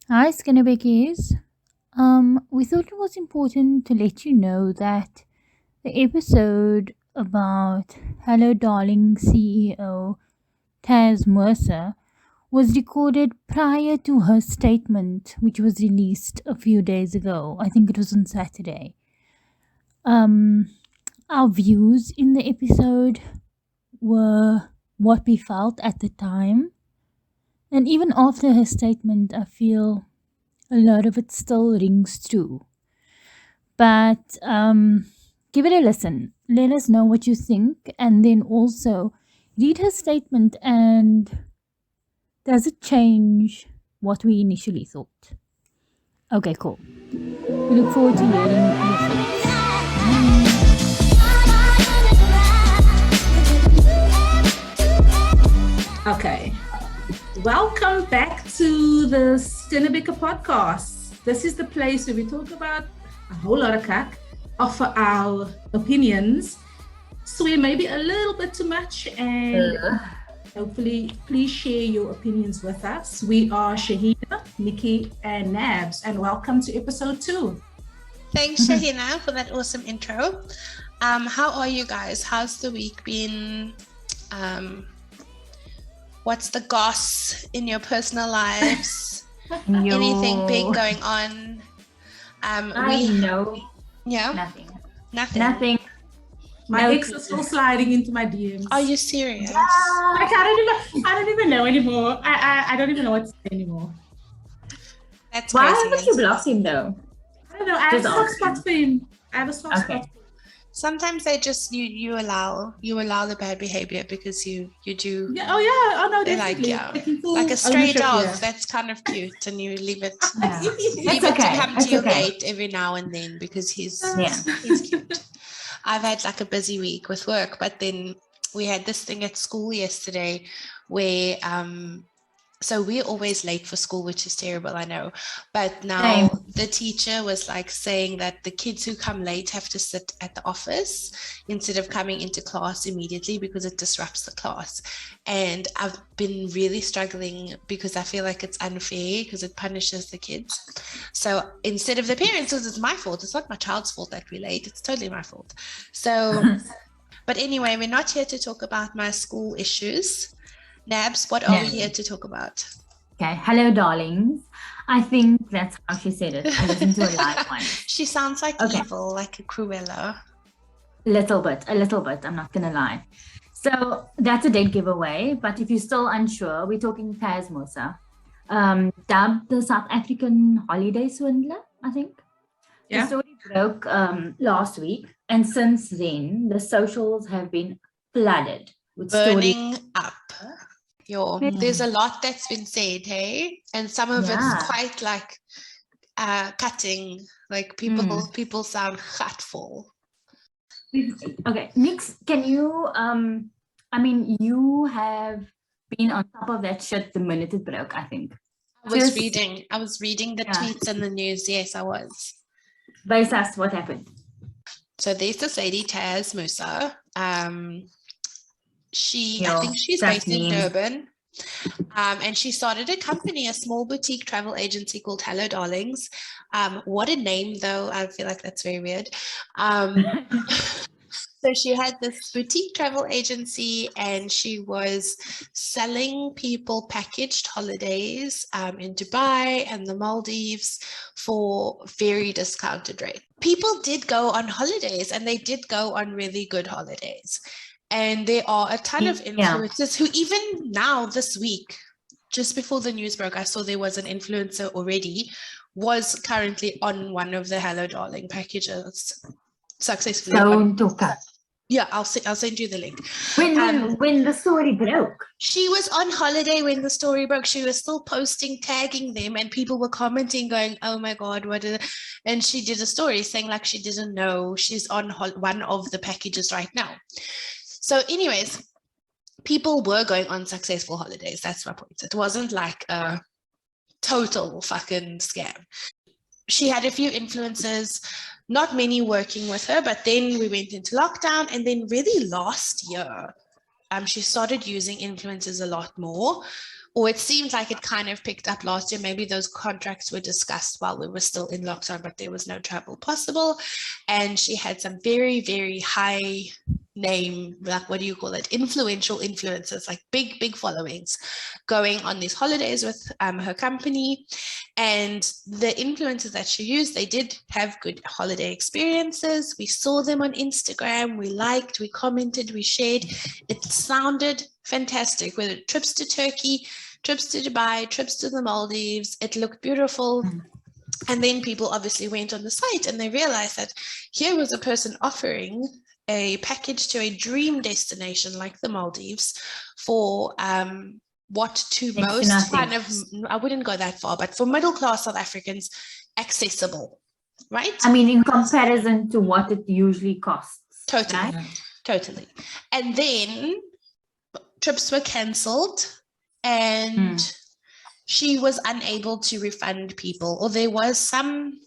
Hi, Skinnerbeckies. We thought it was important to let you know that the episode about Hello Darling CEO Taz Mercer was recorded prior to her statement, which was released a few days ago. I think it was on Saturday. Um, our views in the episode were what we felt at the time, and even after her statement, I feel a lot of it still rings true. But give it a listen. Let us know what you think, and then also read her statement. And does it change what we initially thought? Okay, cool. We look forward to hearing your thoughts. Okay. Welcome back to the Stenebika podcast. This is the place where we talk about a whole lot of cack, offer our opinions, swear maybe a little bit too much, and hopefully please share your opinions with us. We are Shahina, Nikki, and Nabs, and welcome to episode 2. Thanks, Shahina, for that awesome intro. How are you guys? How's the week been? What's the goss in your personal lives? Anything big going on? No. Yeah. Nothing. My ex is still sliding into my DMs. Are you serious? Like, I don't even know anymore. I don't even know what to say anymore. That's Why crazy. haven't you blocked him though? I don't know. I have a soft spot for him. I have a soft spot. Sometimes they just you allow the bad behavior because you do. Yeah. Oh yeah. Oh no. Definitely. Like a stray dog. That's kind of cute, and you leave it. Yeah. Leave it to come to your gate every now and then because he's cute. I've had like a busy week with work, but then we had this thing at school yesterday where so we're always late for school, which is terrible, I know. But now the teacher was like saying that the kids who come late have to sit at the office instead of coming into class immediately because it disrupts the class. And I've been really struggling because I feel like it's unfair because it punishes the kids. So instead of the parents, because it's my fault, it's not my child's fault that we're late, it's totally my fault. So, but anyway, we're not here to talk about my school issues. Nabs, what are we here to talk about? Okay, hello, darlings. I think that's how she said it. I listened to a live one. She sounds like evil, like a Cruella. A little bit. I'm not going to lie. So that's a dead giveaway. But if you're still unsure, we're talking Tasneem Moosa, dubbed the South African Holiday Swindler, I think. Yeah. The story broke last week. And since then, the socials have been flooded with burning up. There's a lot that's been said, hey, and some of it's quite like cutting. Like people sound hurtful. Okay, Nix, can you? You have been on top of that shit the minute it broke. I think. I was reading the tweets and the news. Yes, I was. Base us what happened. So there's this lady, Tasneem Moosa. I think she's based in Durban. And she started a company, a small boutique travel agency called Hello Darlings. What a name, though. I feel like that's very weird. So she had this boutique travel agency and she was selling people packaged holidays in Dubai and the Maldives for very discounted rate. People did go on holidays and they did go on really good holidays. And there are a ton of influencers who even now this week, just before the news broke, I saw there was an influencer already, was currently on one of the Hello Darling packages successfully. Don't talk up. Yeah, I'll send you the link. When the story broke. She was on holiday when the story broke. She was still posting, tagging them, and people were commenting, going, "Oh my God, what is it?" And she did a story saying like she didn't know she's on one of the packages right now. So anyways, people were going on successful holidays. That's my point. It wasn't like a total fucking scam. She had a few influencers, not many working with her, but then we went into lockdown. And then really last year, she started using influencers a lot more, or it seems like it kind of picked up last year. Maybe those contracts were discussed while we were still in lockdown, but there was no travel possible. And she had some very, very high name, like, what do you call it? Influential influencers, like big followings, going on these holidays with her company. And the influencers that she used, they did have good holiday experiences. We saw them on Instagram. We liked, we commented, we shared. It sounded fantastic, whether trips to Turkey, trips to Dubai, trips to the Maldives. It looked beautiful. And then people obviously went on the site and they realized that here was a person offering a package to a dream destination like the Maldives for what to most kind of, I wouldn't go that far, but for middle class South Africans, accessible, right? I mean, in comparison to what it usually costs. Totally, right? Totally. And then trips were cancelled and she was unable to refund people, or there was some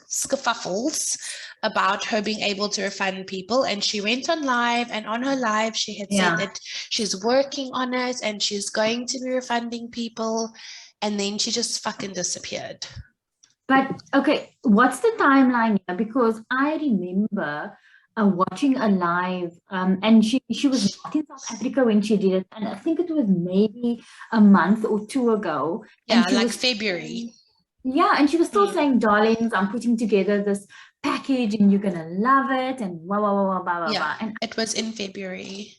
scuffles about her being able to refund people. And she went on live, and on her live she had said that she's working on it and she's going to be refunding people, and then she just fucking disappeared. But okay, what's the timeline here? Because I remember watching a live, and she was not in South Africa when she did it, and I think it was maybe a month or two ago. Yeah, and like February. Yeah, and she was still saying, darlings, I'm putting together this package and you're gonna love it, and blah blah blah blah blah blah. And it was in February.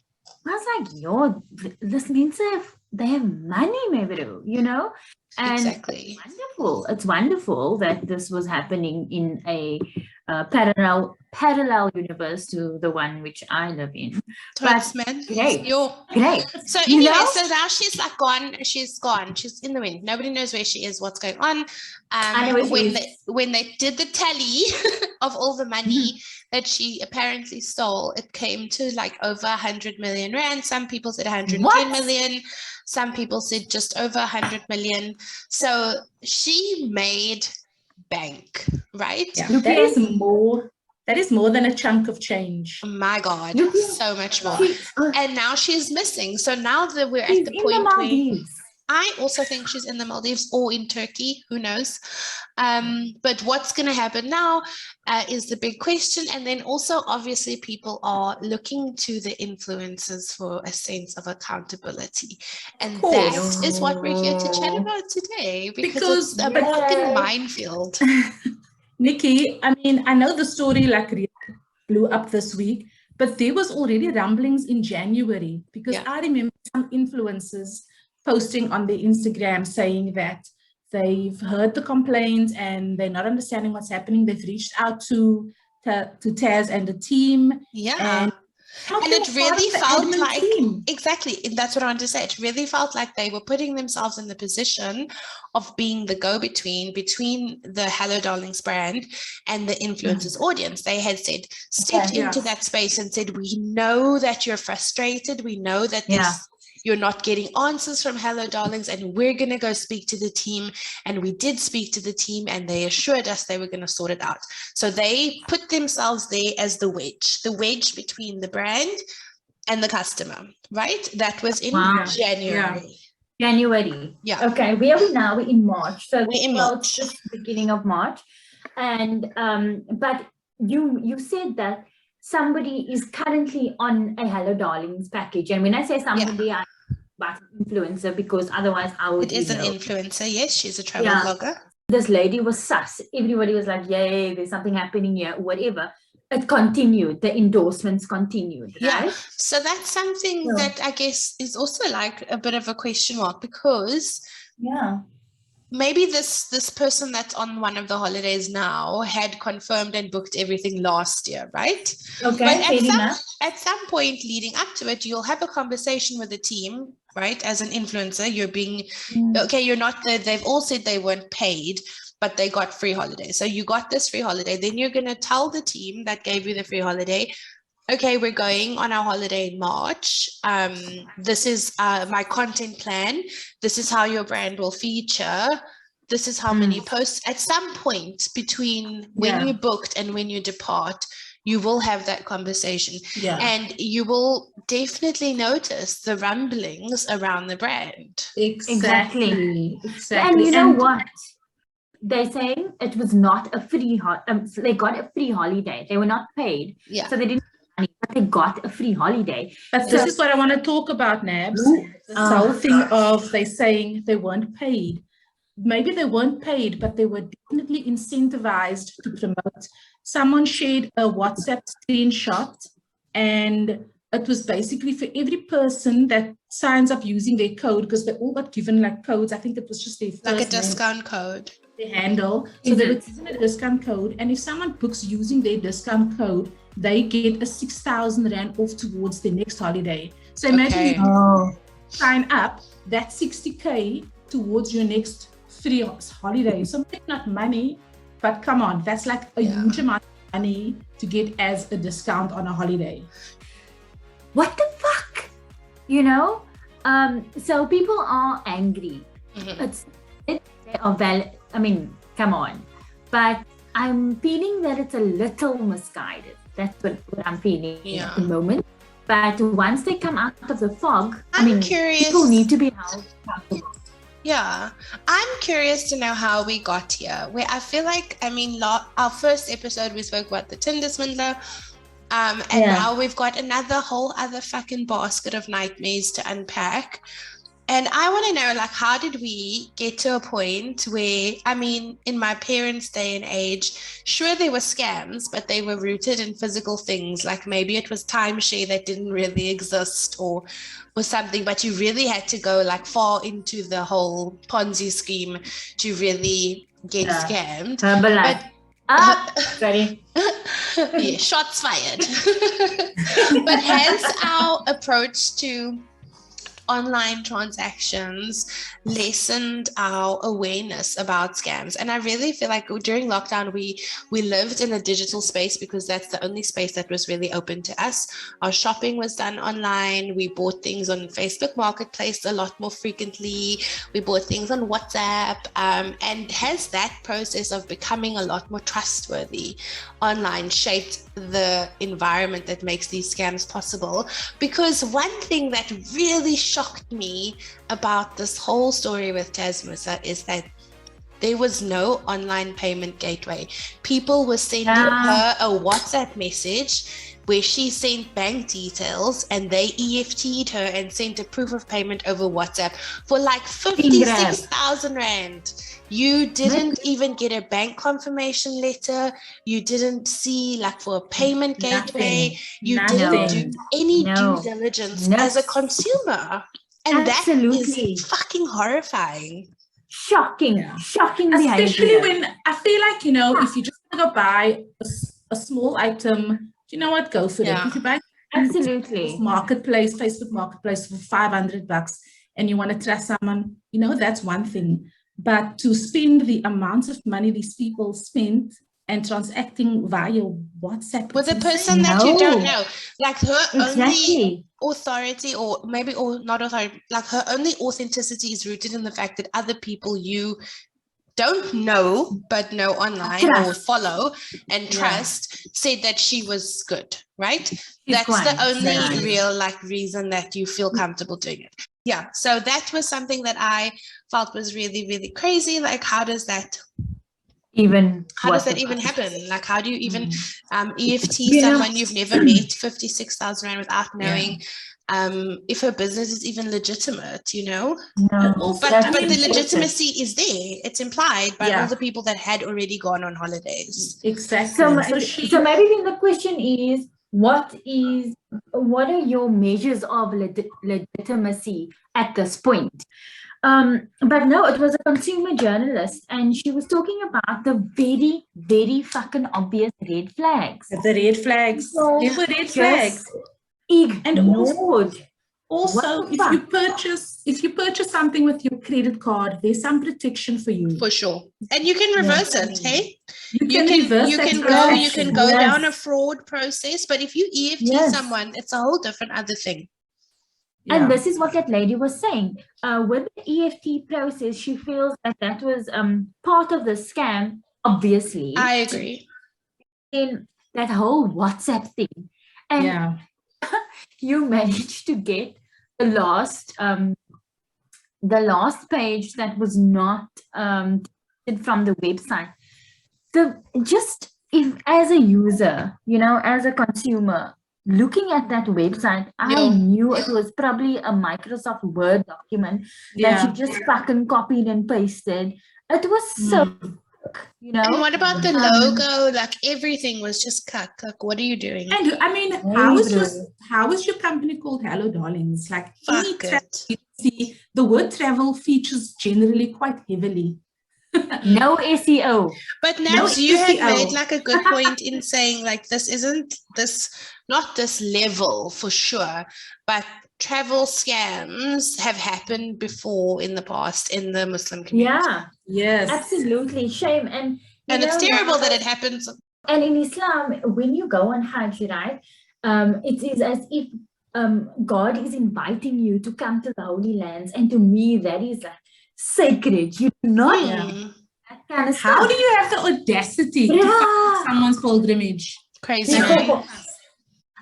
I was like, yo, this means they have money, maybe, you know? And exactly. It's wonderful that this was happening in a parallel universe to the one which I live in. Thanks, man. Great. Great. So anyway, so now she's like gone. She's gone. She's in the wind. Nobody knows where she is, what's going on. When they did the tally of all the money that she apparently stole, it came to like over 100 million rand. Some people said 110 million. Some people said just over 100 million. So she made bank, right? Yeah, that is more than a chunk of change. Oh my God, so much more. And now she's missing. So now that we're at the point where I also think she's in the Maldives or in Turkey, who knows? But what's going to happen now is the big question. And then also, obviously, people are looking to the influencers for a sense of accountability. And that is what we're here to chat about today, because it's a fucking minefield. Nikki, I mean, I know the story like blew up this week, but there was already rumblings in January, because I remember some influencers posting on their Instagram saying that they've heard the complaints and they're not understanding what's happening. They've reached out to Tazz and the team. Yeah. And it really felt like, exactly, that's what I wanted to say. It really felt like they were putting themselves in the position of being the go-between between the Hello Darlings brand and the influencers audience. They had stepped into that space and said, we know that you're frustrated. We know that you're not getting answers from Hello Darlings, and we're going to go speak to the team. And we did speak to the team, and they assured us they were going to sort it out. So they put themselves there as the wedge between the brand and the customer, right? That was in January. January. Yeah. Okay, where are we now? We're in March. So we're in March. Just beginning of March. And but you said that somebody is currently on a Hello Darlings package. And when I say somebody, I but influencer, because otherwise I would. It is an influencer, yes. She's a travel blogger. This lady was sus. Everybody was like, yay, there's something happening here, whatever. It continued. The endorsements continued, right? So that's something that I guess is also like a bit of a question mark, because maybe this person that's on one of the holidays now had confirmed and booked everything last year, right? Okay, but at some point leading up to it, you'll have a conversation with the team, right? As an influencer, you're being, you're not there. They've all said they weren't paid, but they got free holiday. So you got this free holiday. Then you're going to tell the team that gave you the free holiday, okay, we're going on our holiday in March. This is my content plan. This is how your brand will feature. This is how many posts. At some point between when you booked and when you depart, you will have that conversation. Yeah. And you will definitely notice the rumblings around the brand. Exactly. And you know what? They're saying it was not a free they got a free holiday. They were not paid. Yeah. So they didn't have money, but they got a free holiday. But this is what I want to talk about, Nabs. This whole thing of they saying they weren't paid. Maybe they weren't paid, but they were definitely incentivized to promote. Someone shared a WhatsApp screenshot, and it was basically for every person that signs up using their code, because they all got given like codes. I think it was just their first like a discount code. Their handle. So they were given a discount code, and if someone books using their discount code, they get a 6,000 Rand off towards their next holiday. So imagine you sign up, that 60K towards your next free holiday. So maybe not money, but come on, that's like a huge amount of money to get as a discount on a holiday. What the fuck? You know? So people are angry. They are valid. I mean, come on. But I'm feeling that it's a little misguided. That's what I'm feeling at the moment. But once they come out of the fog, I'm curious. People need to be held accountable. Yeah, I'm curious to know how we got here. Where I feel like, I mean, our first episode we spoke about the Tinder swindler, and now we've got another whole other fucking basket of nightmares to unpack. And I want to know, like, how did we get to a point where, I mean, in my parents' day and age, sure, there were scams, but they were rooted in physical things. Like maybe it was timeshare that didn't really exist or something, but you really had to go like far into the whole Ponzi scheme to really get scammed. Sorry. Yeah, shots fired. But has our approach to online transactions lessened our awareness about scams? And I really feel like during lockdown we lived in a digital space because that's the only space that was really open to us. Our shopping was done online. We bought things on Facebook Marketplace a lot more frequently. We bought things on WhatsApp, and has that process of becoming a lot more trustworthy online shaped the environment that makes these scams possible? Because one thing that really shocked me about this whole story with Tazz Moosa is that there was no online payment gateway. People were sending her a WhatsApp message where she sent bank details and they EFT'd her and sent a proof of payment over WhatsApp for like 56,000 Rand. You didn't even get a bank confirmation letter. You didn't see like for a payment gateway. You didn't do any due diligence as a consumer. And that is fucking horrifying. Shocking behavior. Especially when I feel like, you know, if you just want to buy a small item, you know what, go for it. If you buy Facebook Marketplace for $500 and you want to trust someone, you know, that's one thing. But to spend the amount of money these people spent and transacting via WhatsApp with a person that you don't know, like her only authority, or not authority, like her only authenticity is rooted in the fact that other people you don't know but know online or follow and trust said that she was good, right? That's the only real like reason that you feel comfortable doing it. Yeah, so that was something that I felt was really, really crazy. Like, how does that even happen? Like, how do you even EFT someone you've never met 56,000 Rand without knowing if her business is even legitimate, you know? But the legitimacy is there. It's implied by all the people that had already gone on holidays. Exactly. So maybe then the question is, what are your measures of legitimacy at this point? But no, it was a consumer journalist, and she was talking about the very, very fucking obvious red flags. The red flags. There were red flags. And also if you purchase something with your credit card, there's some protection for you. For sure. And you can reverse it, hey? You can go down a fraud process, but if you EFT someone, it's a whole different other thing. And this is what that lady was saying. With the EFT process, she feels that was part of the scam, obviously. I agree. And that whole WhatsApp thing. And Yeah. you managed to get the last page that was not from the website. So just if as a user, as a consumer, looking at that website, I knew it was probably a Microsoft Word document that you just fucking copied and pasted. It was so, And what about the logo? Like everything was just cut. Like, what are you doing? And I mean, how is your company called Hello Darlings? Like any travel agency, the word travel features generally quite heavily. No SEO. But Nats, you had made like a good point in saying like this isn't not this level for sure, but travel scams have happened before in the past in the Muslim community. Yeah. Yes. Absolutely. Shame. And it's terrible that it happens. And in Islam, when you go on Hajj, right, it is as if God is inviting you to come to the Holy Lands. And to me, that is like sacred. You do not that kind of stuff. How do you have the audacity to fuck someone's pilgrimage? Crazy.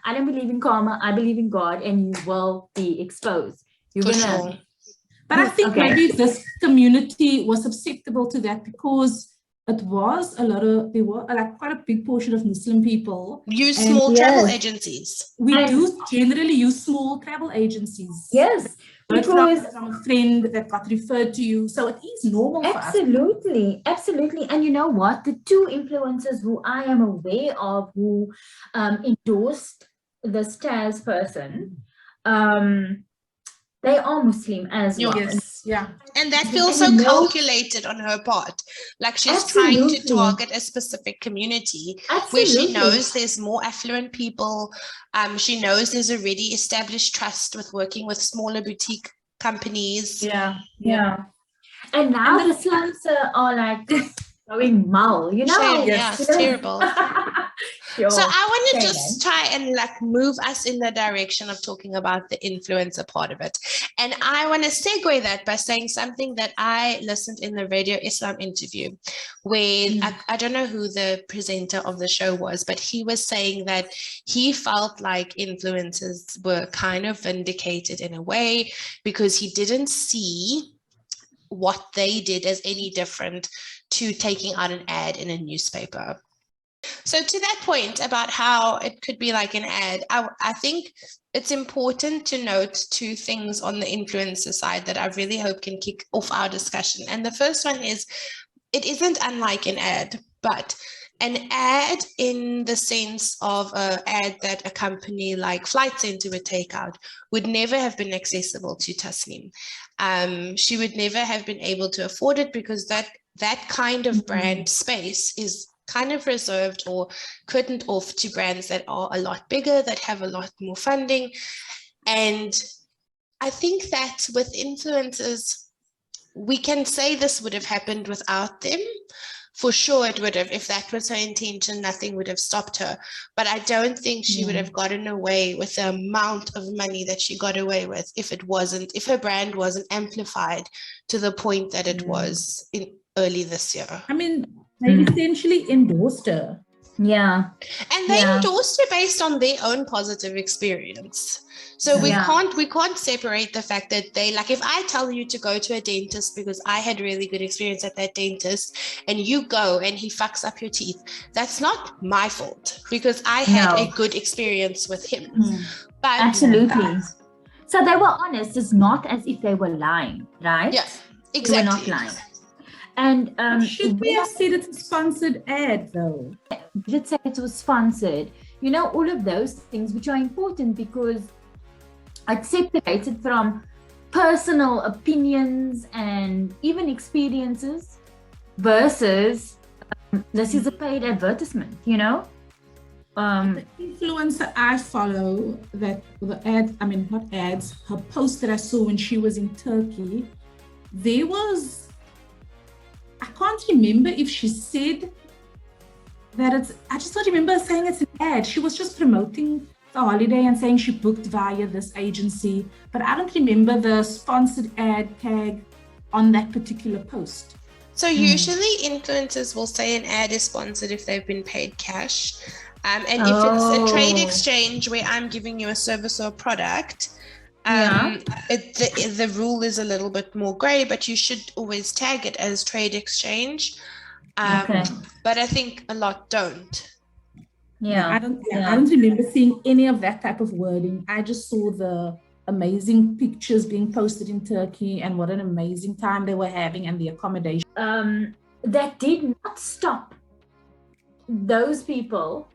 I don't believe in karma. I believe in God, and you will be exposed. But I think maybe this community was susceptible to that because it was there were like quite a big portion of Muslim people use small travel agencies. We do generally use small travel agencies. Yes. Because from a friend that got referred to you. So it is normal for us. Absolutely. And you know what? The two influencers who I am aware of who endorsed this Tazz person, they are Muslim as well. Yes, yeah. And that feels so calculated on her part. Like she's trying to target a specific community where she knows there's more affluent people. She knows there's already established trust with working with smaller boutique companies. Yeah. And now the slums are like going mal, it's terrible. So I want to just try and like move us in the direction of talking about the influencer part of it. And I want to segue that by saying something that I listened in the Radio Islam interview where I don't know who the presenter of the show was, but he was saying that he felt like influencers were kind of vindicated in a way because he didn't see what they did as any different to taking out an ad in a newspaper. So to that point about how it could be like an ad, I think it's important to note two things on the influencer side that I really hope can kick off our discussion. And the first one is, it isn't unlike an ad, but an ad in the sense of an ad that a company like Flight Centre would take out would never have been accessible to Tasneem. She would never have been able to afford it because that kind of brand space is kind of reserved or curtained off to brands that are a lot bigger, that have a lot more funding. And I think that with influencers, we can say this would have happened without them. For sure it would have. If that was her intention, nothing would have stopped her. But I don't think she would have gotten away with the amount of money that she got away with if her brand wasn't amplified to the point that it was in early this year. I mean, they essentially endorsed her. Yeah. And they endorsed her based on their own positive experience. So we can't separate the fact that they, like, if I tell you to go to a dentist because I had really good experience at that dentist and you go and he fucks up your teeth, that's not my fault because I had a good experience with him. But absolutely. So they were honest. It's not as if they were lying, right? Yeah, exactly. They were not lying. And should we have said it's a sponsored ad though? Did say it was sponsored. You know, all of those things which are important because it's separated from personal opinions and even experiences versus this is a paid advertisement, you know? The influencer I follow that the ad, I mean not ads, her post that I saw when she was in Turkey, there was, I can't remember if she said that I just don't remember saying it's an ad. She was just promoting the holiday and saying she booked via this agency, but I don't remember the sponsored ad tag on that particular post. So usually influencers will say an ad is sponsored if they've been paid cash. And if it's a trade exchange where I'm giving you a service or a product, the rule is a little bit more gray, but you should always tag it as trade exchange. But I think a lot don't. I don't remember seeing any of that type of wording. I just saw the amazing pictures being posted in Turkey and what an amazing time they were having and the accommodation. That did not stop those people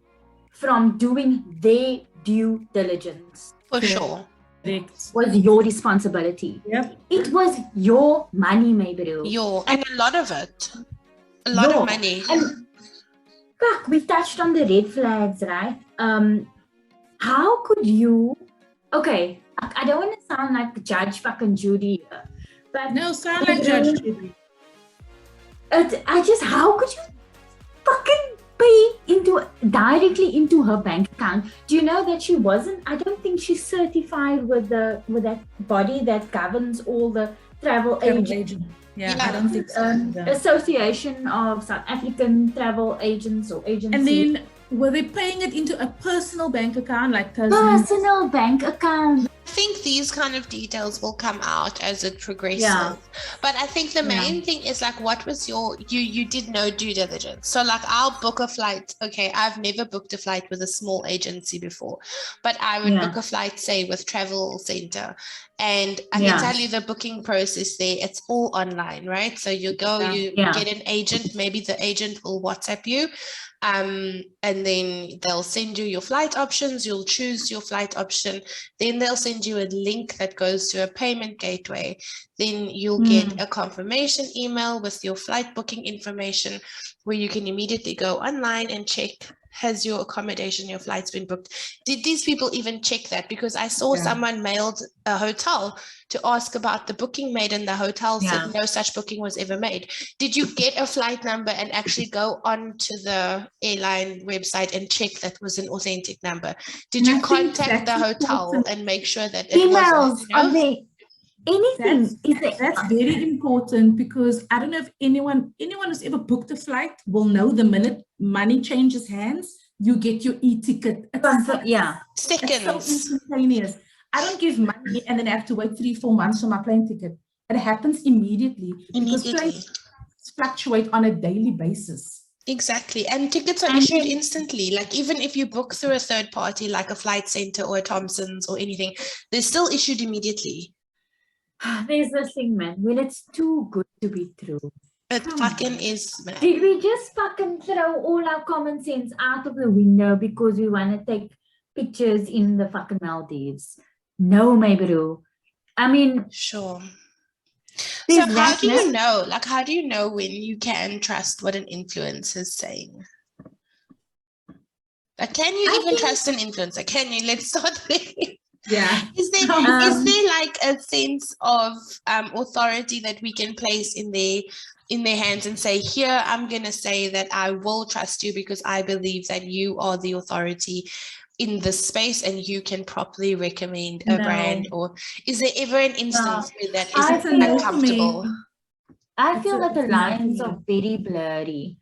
from doing their due diligence. For sure. It was your responsibility. Yep. It was your money, maybe. And a lot of it. A lot of money. And, fuck, we touched on the red flags, right? How could you... Okay, I don't want to sound like Judge fucking Judy here, but... No, sound like Judge Judy. How could you fucking pay directly into her bank account? Do you know that she wasn't... I don't think she's certified with that body that governs all the travel agents. Yeah, I don't think so. Association of South African Travel Agents or Agencies. And then were they paying it into a personal bank account like Tazz? Personal bank account. I think these kind of details will come out as it progresses. But I think the main thing is like, what was you did no due diligence. So like, I'll book a flight. Okay, I've never booked a flight with a small agency before, but I would book a flight, say with Travel Center. And I can tell you the booking process there, it's all online, right? So you go, you get an agent, maybe the agent will WhatsApp you. And then they'll send you your flight options, you'll choose your flight option, then they'll send you a link that goes to a payment gateway, then you'll get a confirmation email with your flight booking information where you can immediately go online and check, has your accommodation, your flight's been booked? Did these people even check that? Because I saw someone mailed a hotel to ask about the booking made, and the hotel said no such booking was ever made. Did you get a flight number and actually go onto the airline website and check that was an authentic number? Did you contact the hotel and make sure that it was, anything? That's very important, because I don't know if anyone who's ever booked a flight will know the minute money changes hands, you get your e-ticket. Seconds. It's so instantaneous. I don't give money and then I have to wait 3-4 months for my plane ticket. It happens immediately. Because planes fluctuate on a daily basis. Exactly. And tickets are issued instantly. Like, even if you book through a third party, like a Flight Center or a Thompson's or anything, they're still issued immediately. There's this thing, man, when it's too good to be true. It fucking is, man. Did we just fucking throw all our common sense out of the window because we want to take pictures in the fucking Maldives? No, my bro. I mean... Sure. So how do you know? Like, how do you know when you can trust what an influencer is saying? Like, can you even trust an influencer? Can you? Let's start there. Yeah. Is there like a sense of authority that we can place in their hands and say, here, I'm going to say that I will trust you because I believe that you are the authority in this space and you can properly recommend a brand? Or is there ever an instance where that isn't that comfortable? I feel that the lines are very blurry.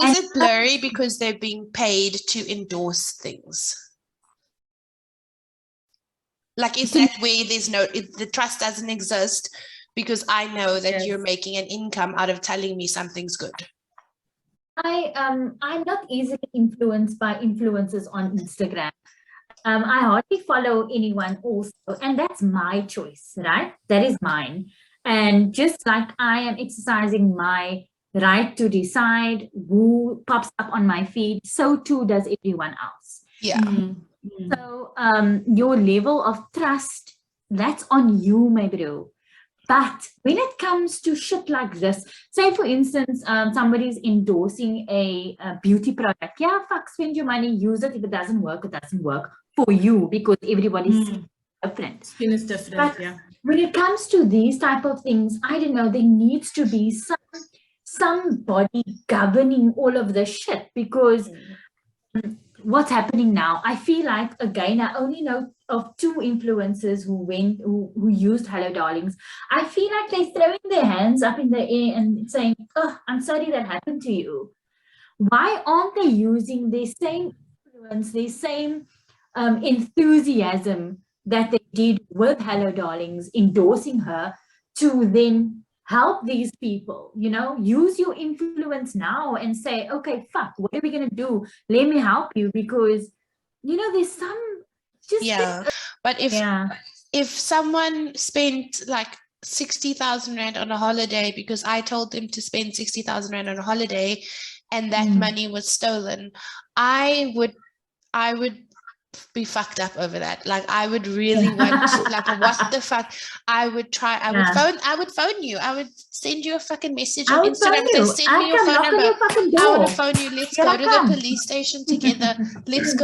Is it blurry because they're being paid to endorse things? Like, is that where there's the trust doesn't exist because I know that you're making an income out of telling me something's good? I'm not easily influenced by influencers on Instagram. I hardly follow anyone also, and that's my choice, right? That is mine. And just like I am exercising my right to decide who pops up on my feed, so too does everyone else. Yeah. So your level of trust, that's on you, my bro. But when it comes to shit like this, say for instance, somebody's endorsing a beauty product. Yeah, fuck, spend your money, use it. If it doesn't work for you because everybody's different. Skin is different, but when it comes to these type of things, I don't know, there needs to be somebody governing all of this shit, because what's happening now, I feel like, again, I only know of 2 influencers who used Hello Darlings. I feel like they're throwing their hands up in the air and saying, oh, I'm sorry that happened to you. Why aren't they using the same influence, the same enthusiasm that they did with Hello Darlings, endorsing her, to then help these people? Use your influence now and say, okay, fuck, what are we going to do? Let me help you, because, there's some just... Yeah, but if someone spent like 60,000 rand on a holiday because I told them to spend 60,000 rand on a holiday and that money was stolen, I would be fucked up over that. Like, I would really want to, like, what the fuck? I would phone you. I would send you a fucking message on Instagram. Send me your phone number. I would phone you. Let's go to the police station together. Let's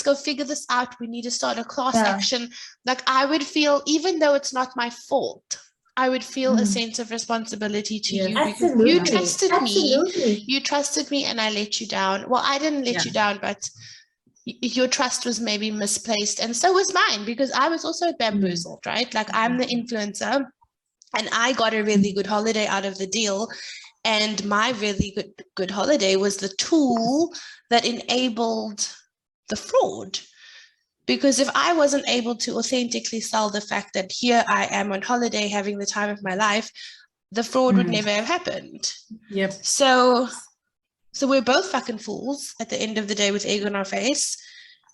go figure this out. We need to start a class action. Like, I would feel, even though it's not my fault, I would feel a sense of responsibility to you, because you trusted me. You trusted me and I let you down. Well, I didn't let you down, but your trust was maybe misplaced, and so was mine, because I was also bamboozled, right? Like, I'm the influencer and I got a really good holiday out of the deal, and my really good holiday was the tool that enabled the fraud. Because if I wasn't able to authentically sell the fact that here I am on holiday having the time of my life, the fraud would never have happened. Yep. So we're both fucking fools at the end of the day with egg on our face.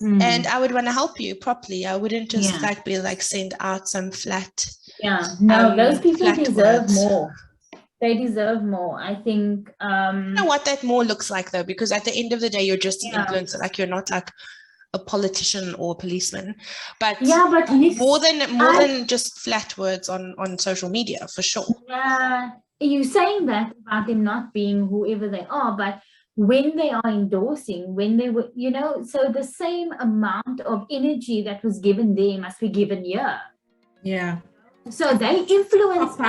And I would want to help you properly. I wouldn't just send out some flat. Yeah, no, those people deserve more. They deserve more. I think. I don't know what that more looks like, though, because at the end of the day, you're just an influencer. Like, you're not like a politician or a policeman. But more than just flat words on social media, for sure. Yeah, you're saying that about them not being whoever they are, but when they are endorsing, when they were, so the same amount of energy that was given there must be given here. Yeah. So they influence. So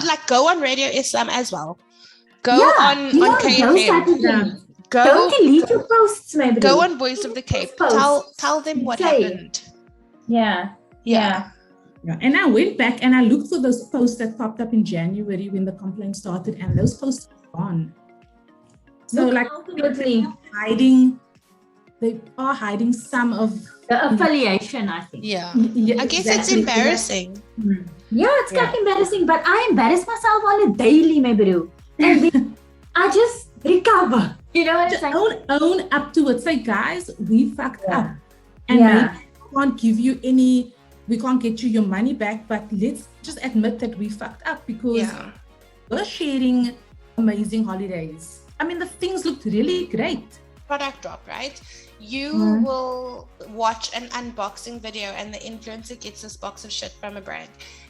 like, go on Radio Islam as well. Go on KFM. Don't delete your posts, maybe. Go on Voice of the Cape. Tell them what happened. Yeah. Yeah, and I went back and I looked for those posts that popped up in January when the complaint started, and those posts are gone. So ultimately, they are hiding some of the affiliation, I think. Yeah, I guess it's embarrassing. Yeah, it's kind of embarrassing, but I embarrass myself on a daily, my bro. And then I just recover. You know what I'm saying? Own up to it. Say, guys, we fucked up. And maybe we can't give you we can't get you your money back, but let's just admit that we fucked up, because we're sharing amazing holidays. I mean, the things looked really great. Product drop, right? You will watch an unboxing video and the influencer gets this box of shit from a brand.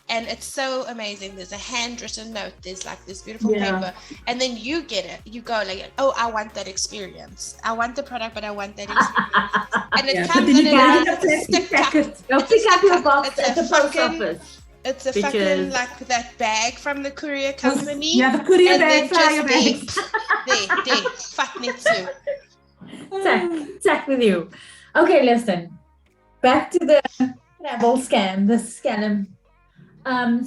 And it's so amazing. There's a handwritten note. There's like this beautiful paper. And then you get it. You go like, oh, I want that experience. I want the product, but I want that experience. And it comes in a stick packet. Go pick up your box at the post office. It's a fucking, like, that bag from the courier company. Yeah, the courier bag, flyer bag. There, fuck me too. Check with you. Okay, listen. Back to the travel scam, the skelm.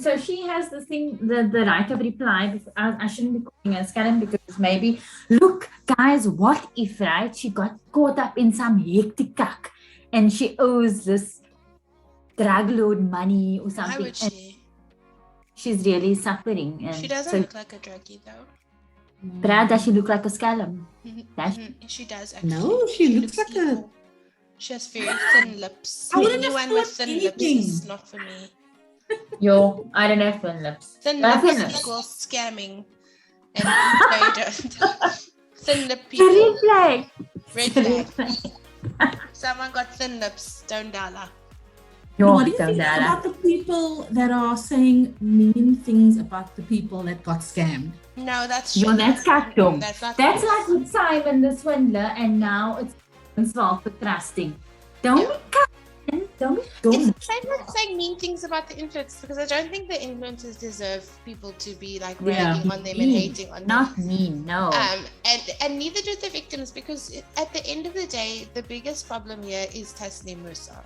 So she has this thing, the right of reply. I shouldn't be calling her a skelm, because maybe, look, guys, what if, right, she got caught up in some hectic cuck and she owes this drug lord money or something. Why would she? She's really suffering. And she doesn't look like a druggie, though. Brad, does she look like a skelm? She does, actually. No, she looks like evil. She has very thin lips. Anyone with thin lips is not for me. Yo, I don't have thin lips. Thin lips equals scamming. And no, you don't. Thin lip people. Red flag. Someone got thin lips. Don't dollar. What do you think about the people that are saying mean things about the people that got scammed? No, that's true. No, that's custom. That's like with Simon the Swindler, and now it's himself for trusting. Don't be kind. Don't be dumb. It's I'm not saying mean things about the influencers because I don't think the influencers deserve people to be like ragging on them and hating on them. Not mean, no. And neither do the victims, because at the end of the day, the biggest problem here is Tasneem Moosa.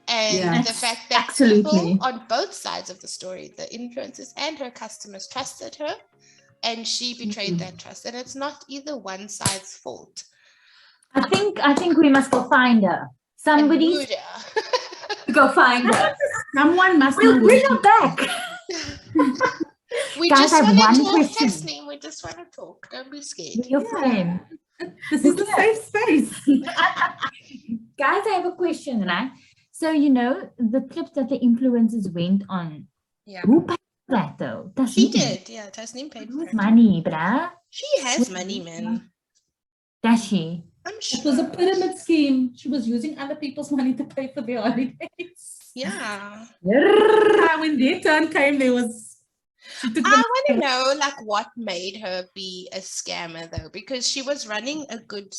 And the fact that people on both sides of the story, the influencers and her customers, trusted her, and she betrayed that trust. And it's not either one side's fault. I think we must go find her. Somebody go find her. Someone must. We'll bring her back. We Guys, just I have want to one talk, question. Tasneem. We just want to talk. Don't be scared. Your friend. This is a safe space. Guys, I have a question, right? So, you know, the clip that the influencers went on. Yeah. Who paid for that though? She did. Yeah, Tasneem paid for it. Money, bruh. She has money, man. Does she? I'm sure. It was a pyramid scheme. She was using other people's money to pay for their holidays. Yeah. When their turn came, there was. I want to know, like, what made her be a scammer, though, because she was running a good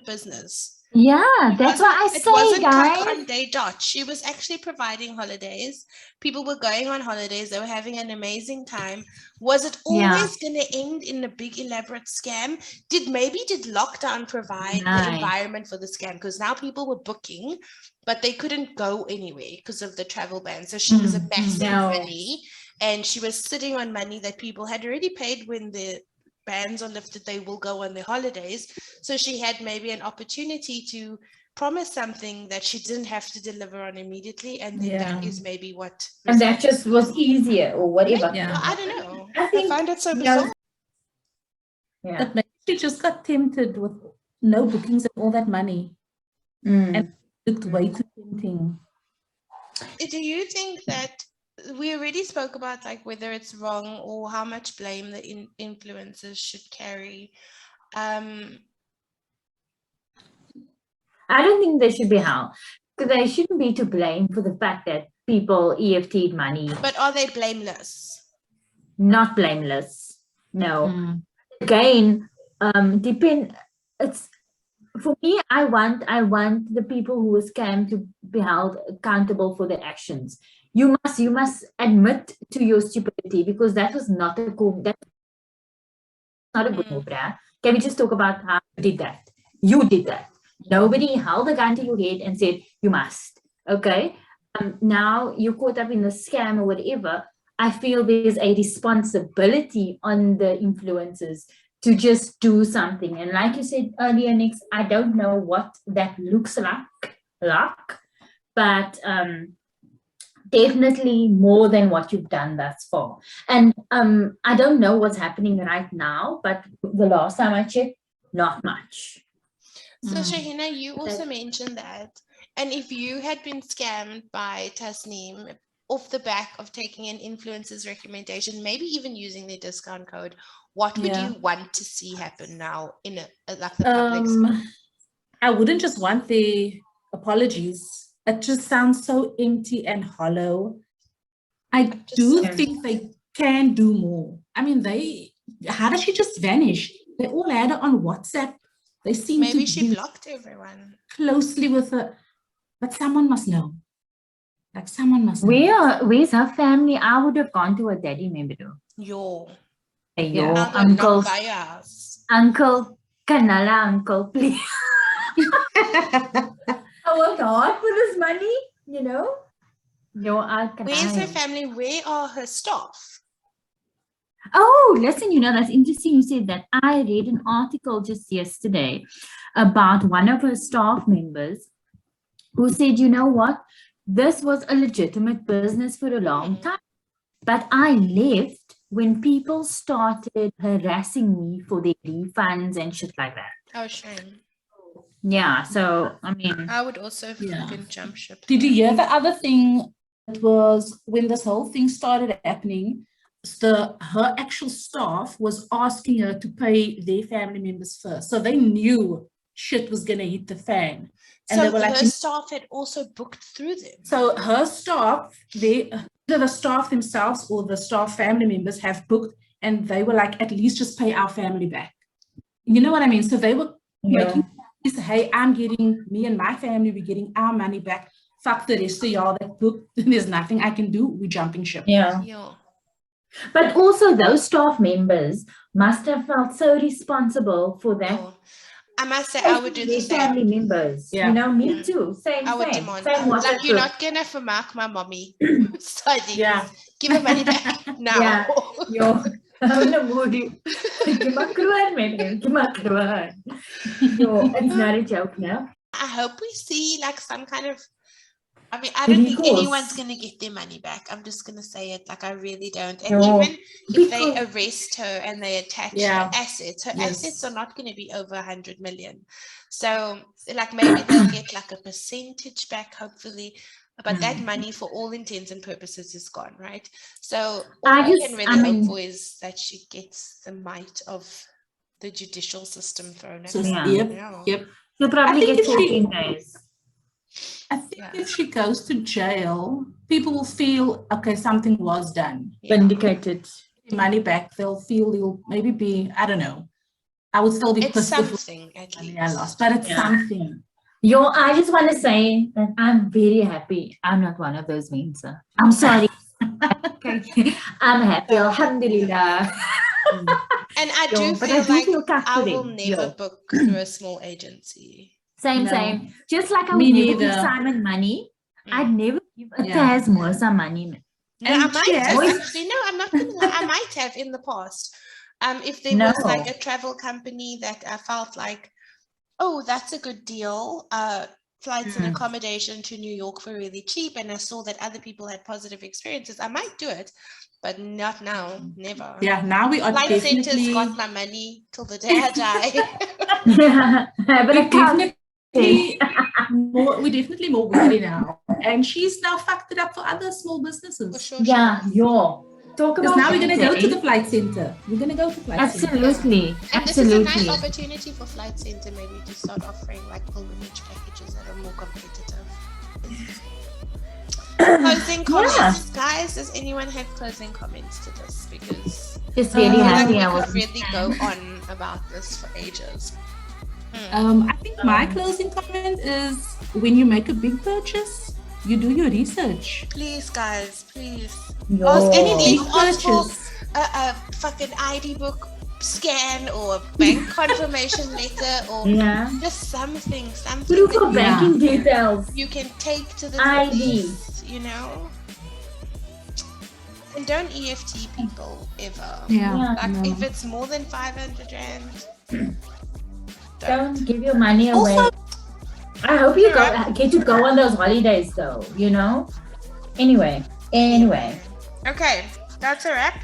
business. Yeah, that's what I say, guys. On day dot. She was actually providing holidays. People were going on holidays. They were having an amazing time. Was it always going to end in a big elaborate scam? Did lockdown provide the environment for the scam? Because now people were booking, but they couldn't go anywhere because of the travel ban. So she was a massive money, and she was sitting on money that people had already paid when the bans are lifted. They will go on their holidays. So she had maybe an opportunity to promise something that she didn't have to deliver on immediately, and then that is maybe what. And that just was easier or whatever. Yeah. Well, I don't know. I find it so bizarre. Yeah. But maybe she just got tempted with no bookings and all that money, and it looked way too tempting. Do you think that we already spoke about like whether it's wrong or how much blame the influencers should carry? I don't think they should be held, because they shouldn't be to blame for the fact that people EFT'd money. But are they blameless? Not blameless. No. Again, it's for me, I want the people who were scammed to be held accountable for their actions. You must admit to your stupidity, because that was not a good move, bruh. Can we just talk about how you did that? You did that. Nobody held a gun to your head and said, you must. Okay? Now you're caught up in the scam or whatever. I feel there's a responsibility on the influencers to just do something. And like you said earlier, Nix, I don't know what that looks like, but definitely more than what you've done thus far. And I don't know what's happening right now, but the last time I checked, not much. So Shahina, you also mentioned that, and if you had been scammed by Tasneem off the back of taking an influencer's recommendation, maybe even using their discount code, what would you want to see happen now in the public space? I wouldn't just want the apologies. It just sounds so empty and hollow. I do think they can do more. I mean, how did she just vanish? They all had her on WhatsApp. They seem maybe to she blocked everyone closely with her, but someone must know. Like someone must know. Where's her family? I would have gone to her daddy, maybe. Your uncle, Kanala uncle, please. I worked hard for this money, you know. Where's her family? Where are her staff? Oh, listen, that's interesting you said that. I read an article just yesterday about one of her staff members who said, you know what, this was a legitimate business for a long time, but I left when people started harassing me for their refunds and shit like that. Oh, shame. Yeah, so, I mean, I would also fucking jump ship. Did you hear the other thing? It was when this whole thing started happening, her actual staff was asking her to pay their family members first. So they knew shit was going to hit the fan. And so they were like, her staff had also booked through them. So her staff, either the staff themselves or the staff family members have booked, and they were like, at least just pay our family back. You know what I mean? So they were making, hey, me and my family, we're getting our money back. fuck the rest of y'all that booked. There's nothing I can do. We're jumping ship. Yeah. But also those staff members must have felt so responsible for that. I must say, I would do the same. Family members, you know, me too. Same. I would demand. Like, you're not gonna vermaak my mommy. Sorry. Yeah. Give her money back now. Yeah. Yo, I'm not moody. Give my kroon, man. Give my kroon. Yo, it's not a joke now. I hope we see like some kind of. I mean, I don't think anyone's going to get their money back. I'm just going to say it. Like, I really don't. And even if they arrest her and they attach her assets are not going to be over 100 million. So, like, maybe they'll get like a percentage back, hopefully. But that money, for all intents and purposes, is gone, right? So, all we can really hope for is that she gets the might of the judicial system thrown at her. Yep. She'll probably get 14 days. I think if she goes to jail, people will feel, okay, something was done. Vindicated. Money back, they'll feel they'll maybe be, I don't know. I would still be pissed something at least. I lost, but it's something. Yo, I just want to say that I'm very happy. I'm not one of those men, sir. I'm sorry. I'm happy. Alhamdulillah. And I do feel like I will never book through a small agency. Same. Just like I would never give Simon money, I'd never give a Tazz Moosa money. No, I might have. Actually, no, I'm not going to lie. I might have in the past. If there was like a travel company that I felt like, oh, that's a good deal. Flights and accommodation to New York for really cheap. And I saw that other people had positive experiences. I might do it, but not now. Never. Yeah, now we are Flight Center's got my money till the day I die. But we're definitely more wary now, and she's now fucked it up for other small businesses. For sure, talk about now we're going to go to the Flight Center. We're going to go to Flight Center. And this is a nice opportunity for Flight Center maybe to start offering like pilgrimage packages that are more competitive. Closing comments, guys. Does anyone have closing comments to this? Because just really happy. I could really go on about this for ages. I think my closing comment is when you make a big purchase, you do your research. Please, guys, please. Ask for a fucking ID book scan or a bank confirmation letter or just something proof of banking details you can take to the ID police, you know. And don't EFT people ever. If it's more than 500 rand, don't give your money away. Also, I hope you get to go on those holidays though, you know. Anyway. Okay, that's a wrap.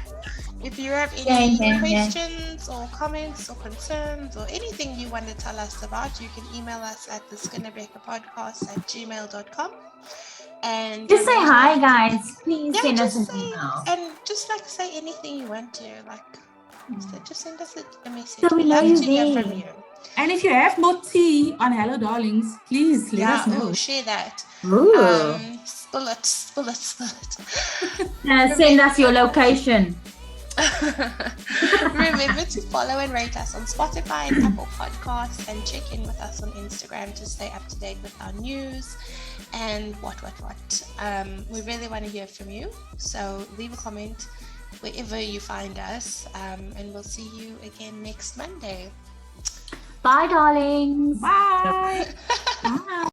If you have any questions or comments or concerns or anything you want to tell us about, you can email us at theskinnerbeckerpodcast@gmail.com. And just say hi, guys. Please send us an email. And just like say anything you want to, like just send us a message. So we love to hear you. from you. And if you have more tea on Hello Darlings, please let us know. Share that. Spill it. Send us your location. Remember to follow and rate us on Spotify and Apple Podcasts, and check in with us on Instagram to stay up to date with our news and what. We really want to hear from you, so leave a comment wherever you find us, and we'll see you again next Monday. Bye, darlings. Bye. Bye.